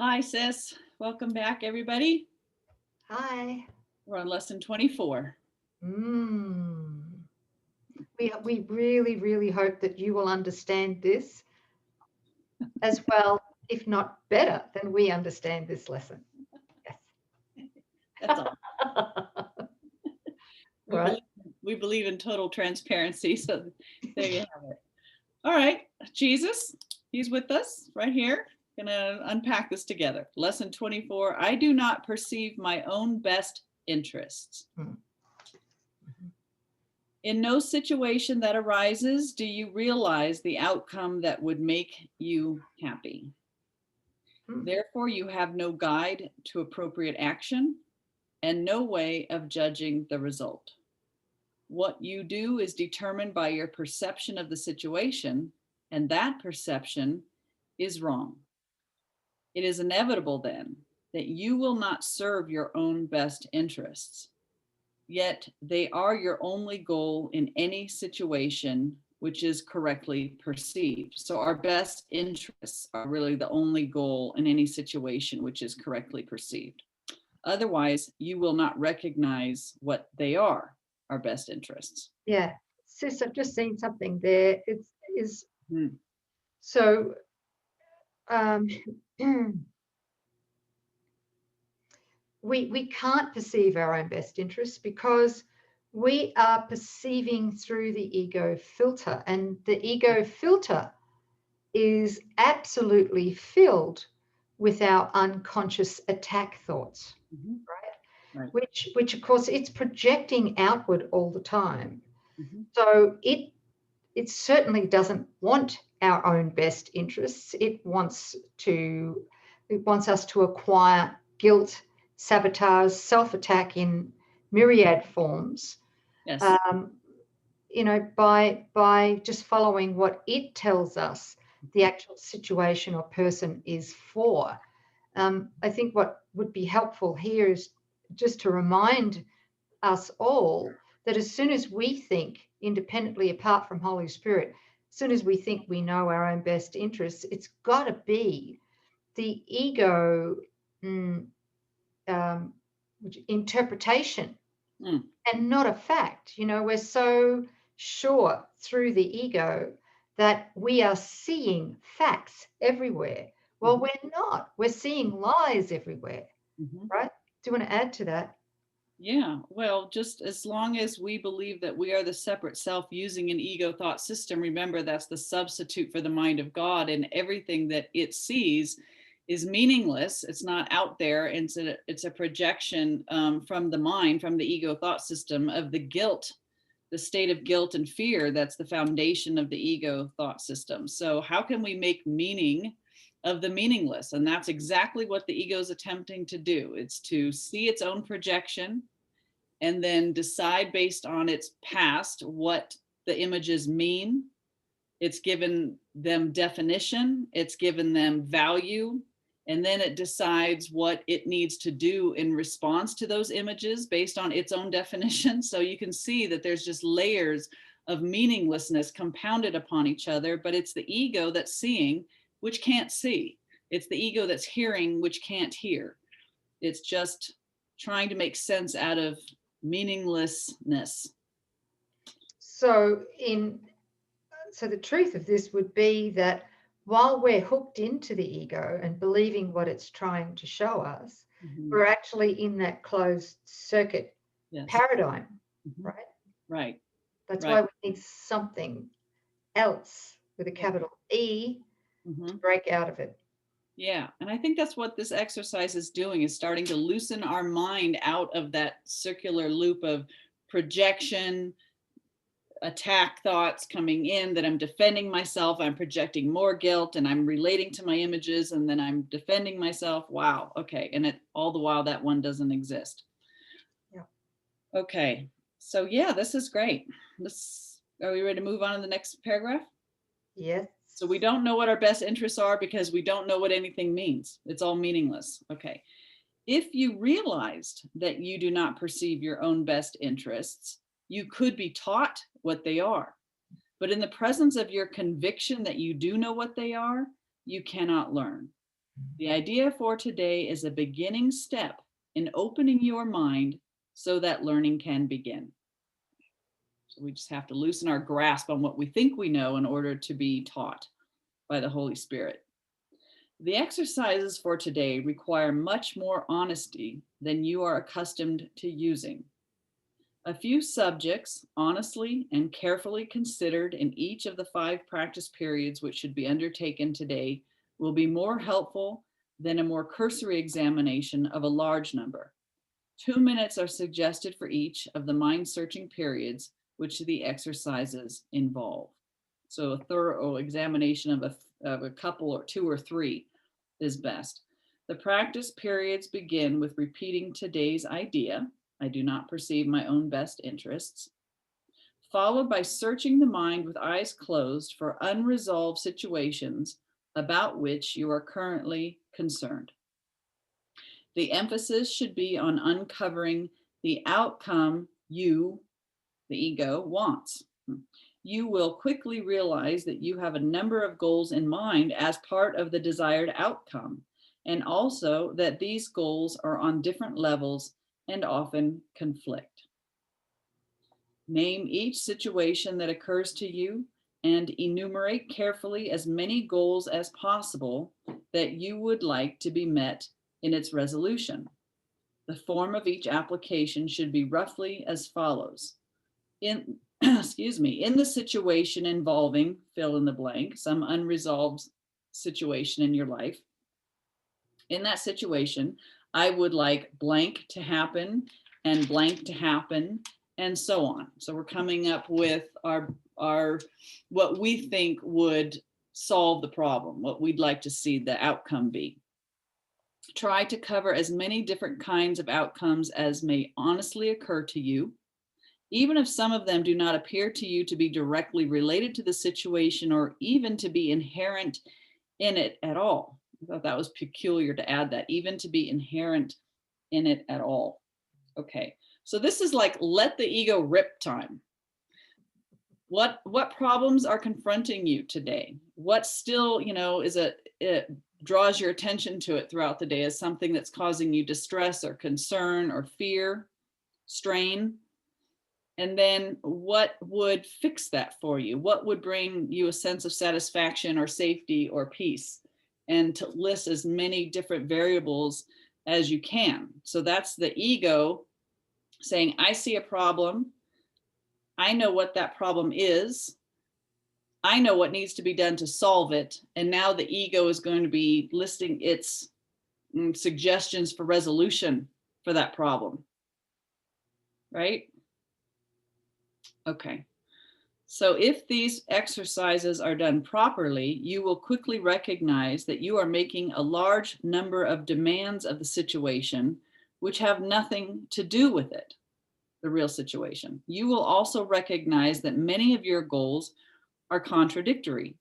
Hi, sis. Welcome back, everybody. Hi. We're on lesson 24. Mm. We really, really hope that you will understand this as well, if not better than we understand this lesson. That's all. Yes. We Right? believe we believe in total transparency. So there you have it. All right, Jesus, he's with us right here. Gonna unpack this together. Lesson 24. I do not perceive my own best interests. Mm. In no situation that arises do you realize the outcome that would make you happy. Mm. Therefore, you have no guide to appropriate action and no way of judging the result. What you do is determined by your perception of the situation, and that perception is wrong. It is inevitable then that you will not serve your own best interests, yet they are your only goal in any situation which is correctly perceived. So our best interests are really the only goal in any situation which is correctly perceived. Otherwise, you will not recognize what they are, our best interests. Yeah. Sis, I've just seen something there. It's is Hmm. so um, we can't perceive our own best interests because we are perceiving through the ego filter, and the ego filter is absolutely filled with our unconscious attack thoughts, Mhm. right? Right. Which of course it's projecting outward all the time. Mhm. So it certainly doesn't want our own best interests. It wants us to acquire guilt, sabotage, self-attack in myriad forms. Yes. Um, by just following what it tells us the actual situation or person is for. I think what would be helpful here is just to remind us all that as soon as we think independently apart from Holy Spirit, as soon as we think we know our own best interests, it's got to be the ego mm, um, interpretation Mm. and not a fact. We're so sure through the ego that we are seeing facts everywhere. Well, Mhm. we're not. We're seeing lies everywhere, Mhm. right? Do you want to add to that? Yeah, well, just as long as we believe that we are the separate self using an ego thought system, remember that's the substitute for the mind of God, and everything that it sees is meaningless. It's not out there. It's a projection from the mind, from the ego thought system of the guilt, the state of guilt and fear. That's the foundation of the ego thought system. So, how can we make meaning of the meaningless? And that's exactly what the ego is attempting to do. It's to see its own projection and then decide based on its past what the images mean. It's given them definition, it's given them value, and then it decides what it needs to do in response to those images based on its own definition. So you can see that there's just layers of meaninglessness compounded upon each other, but it's the ego that's seeing, which can't see. It's the ego that's hearing, which can't hear. It's just trying to make sense out of meaninglessness. So the truth of this would be that while we're hooked into the ego and believing what it's trying to show us, Mhm. we're actually in that closed circuit Yes. paradigm, Mhm. right? Right. That's Right. why we need something else with a Yeah. capital E to Mhm. break out of it. Yeah. And I think that's what this exercise is doing, is starting to loosen our mind out of that circular loop of projection, attack thoughts coming in, that I'm defending myself, I'm projecting more guilt, and I'm relating to my images, and then I'm defending myself. Wow. Okay. And all the while that one doesn't exist. Yeah. Okay. So yeah, this is great. Are we ready to move on to the next paragraph? Yes. So we don't know what our best interests are because we don't know what anything means. It's all meaningless. Okay. If you realized that you do not perceive your own best interests, you could be taught what they are. But in the presence of your conviction that you do know what they are, you cannot learn. The idea for today is a beginning step in opening your mind so that learning can begin. So we just have to loosen our grasp on what we think we know in order to be taught by the Holy Spirit. The exercises for today require much more honesty than you are accustomed to using. A few subjects, honestly and carefully considered in each of the 5 practice periods which should be undertaken today, will be more helpful than a more cursory examination of a large number. 2 minutes are suggested for each of the mind-searching periods which the exercises involve. So a thorough examination of a couple or 2 or 3 is best. The practice periods begin with repeating today's idea, I do not perceive my own best interests, followed by searching the mind with eyes closed for unresolved situations about which you are currently concerned. The emphasis should be on uncovering the outcome you, the ego, wants. You will quickly realize that you have a number of goals in mind as part of the desired outcome, and also that these goals are on different levels and often conflict. Name each situation that occurs to you and enumerate carefully as many goals as possible that you would like to be met in its resolution. The form of each application should be roughly as follows. In in the situation involving fill in the blank, some unresolved situation in your life. In that situation, I would like blank to happen and blank to happen and so on. So we're coming up with our what we think would solve the problem, what we'd like to see the outcome be. Try to cover as many different kinds of outcomes as may honestly occur to you, even if some of them do not appear to you to be directly related to the situation or even to be inherent in it at all. I thought that was peculiar to add that, even to be inherent in it at all. Okay, so this is like let the ego rip time. What problems are confronting you today? What still, it draws your attention to it throughout the day as something that's causing you distress or concern or fear, strain? And then what would fix that for you? What would bring you a sense of satisfaction or safety or peace? And to list as many different variables as you can. So that's the ego saying, I see a problem. I know what that problem is. I know what needs to be done to solve it. And now the ego is going to be listing its suggestions for resolution for that problem. Right? Okay. So if these exercises are done properly, you will quickly recognize that you are making a large number of demands of the situation, which have nothing to do with it, the real situation. You will also recognize that many of your goals are contradictory,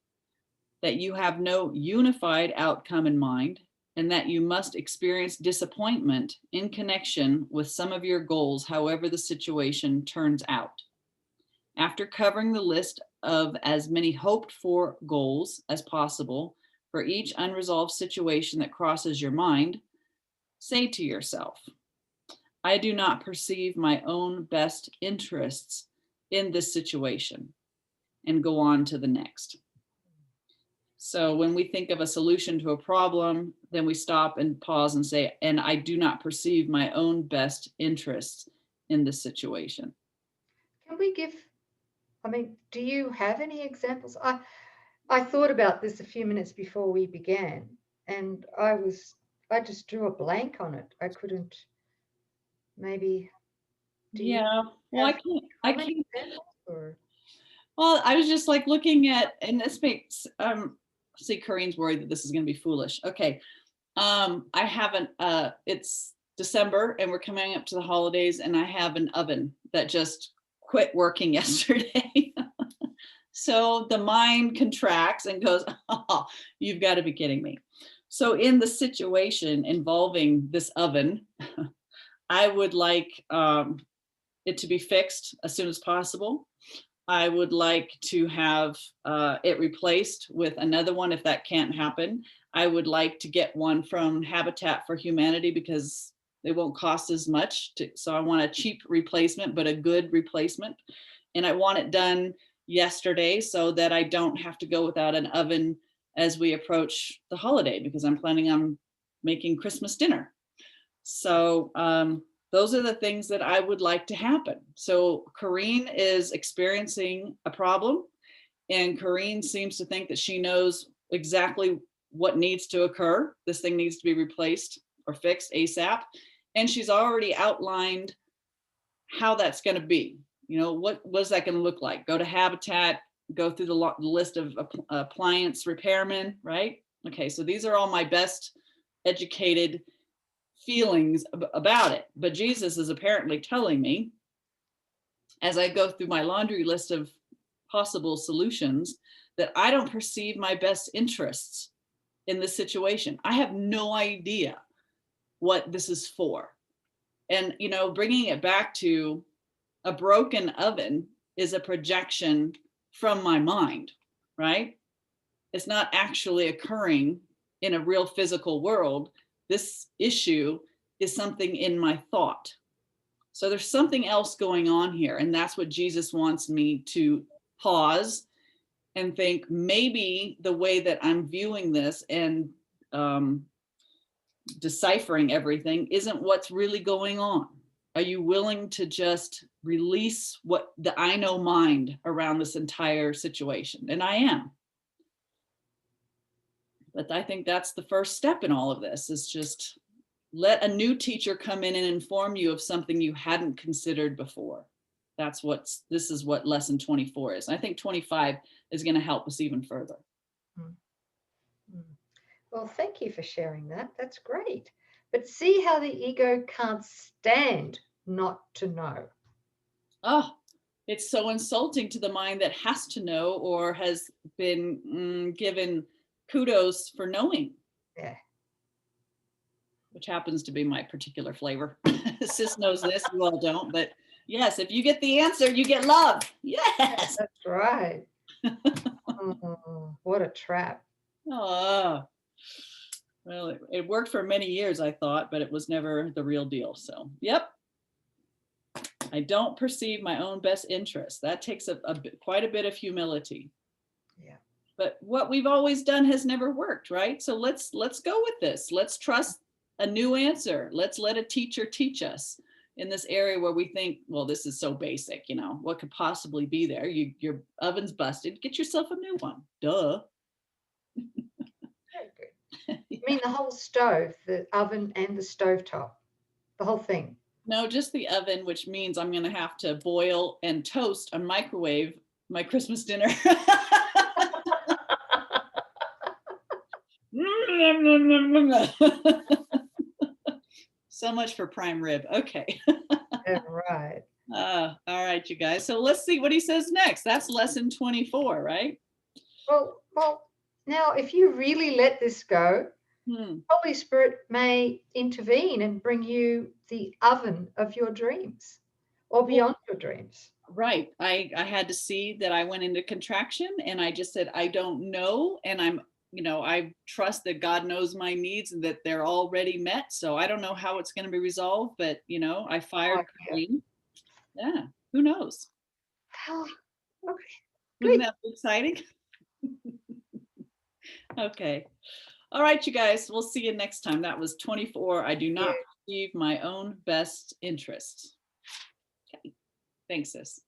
that you have no unified outcome in mind, and that you must experience disappointment in connection with some of your goals, however the situation turns out. After covering the list of as many hoped for goals as possible for each unresolved situation that crosses your mind, say to yourself, I do not perceive my own best interests in this situation, and go on to the next. So when we think of a solution to a problem, then we stop and pause and say, and I do not perceive my own best interests in this situation. Can we give, do you have any examples? I thought about this a few minutes before we began, and I just drew a blank on it. I couldn't, maybe. Yeah, well, I can't. Examples, or? Well, I was just like looking at, and this makes, see, Coreen's worried that this is going to be foolish. Okay. I haven't, it's December and we're coming up to the holidays, and I have an oven that just quit working yesterday. So the mind contracts and goes, oh, you've got to be kidding me. So in the situation involving this oven, I would like it to be fixed as soon as possible. I would like to have it replaced with another one if that can't happen. I would like to get one from Habitat for Humanity because they won't cost as much. So I want a cheap replacement, but a good replacement. And I want it done yesterday so that I don't have to go without an oven as we approach the holiday, because I'm planning on making Christmas dinner. So those are the things that I would like to happen. So Coreen is experiencing a problem, and Coreen seems to think that she knows exactly what needs to occur. This thing needs to be replaced or fixed ASAP. And she's already outlined how that's going to be. You know, what is that going to look like? Go to Habitat, go through the list of appliance repairmen, right? Okay, so these are all my best educated feelings about it. But Jesus is apparently telling me, as I go through my laundry list of possible solutions, that I don't perceive my best interests in this situation. I have no idea what this is for. And, you know, bringing it back to a broken oven is a projection from my mind, right? It's not actually occurring in a real physical world. This issue is something in my thought. So there's something else going on here. And that's what Jesus wants me to pause and think, maybe the way that I'm viewing this and deciphering everything isn't what's really going on. Are you willing to just release what the I know mind around this entire situation? And I am. But I think that's the first step in all of this, is just let a new teacher come in and inform you of something you hadn't considered before. This is what lesson 24 is. I think 25 is going to help us even further. Well, thank you for sharing that. That's great. But see how the ego can't stand not to know. Oh, it's so insulting to the mind that has to know or has been given kudos for knowing. Yeah. Which happens to be my particular flavor. Sis knows this, you all don't, but yes, if you get the answer, you get love. Yes. That's right. Oh, what a trap. Oh, well, it worked for many years, I thought, but it was never the real deal. So, yep. I don't perceive my own best interest. That takes quite a bit of humility. Yeah. But what we've always done has never worked, right? So let's go with this. Let's trust a new answer. Let's let a teacher teach us in this area where we think, well, this is so basic, you know, what could possibly be there? Your oven's busted. Get yourself a new one. Duh. Very good. Yeah. I mean, the whole stove, the oven and the stovetop, the whole thing. No, just the oven, which means I'm going to have to boil and toast and microwave my Christmas dinner. So much for prime rib. Okay. Yeah, right. All right, you guys. So let's see what he says next. That's lesson 24, right? Well, now if you really let this go, Holy Spirit may intervene and bring you the oven of your dreams or beyond your dreams. Right. I had to see that I went into contraction, and I just said, I don't know. And I trust that God knows my needs and that they're already met. So I don't know how it's going to be resolved, but I fired Coreen. Yeah. Who knows? Oh, okay. Isn't that exciting? Okay. All right, you guys, we'll see you next time. That was 24. I do not perceive my own best interests. Okay. Thanks, sis.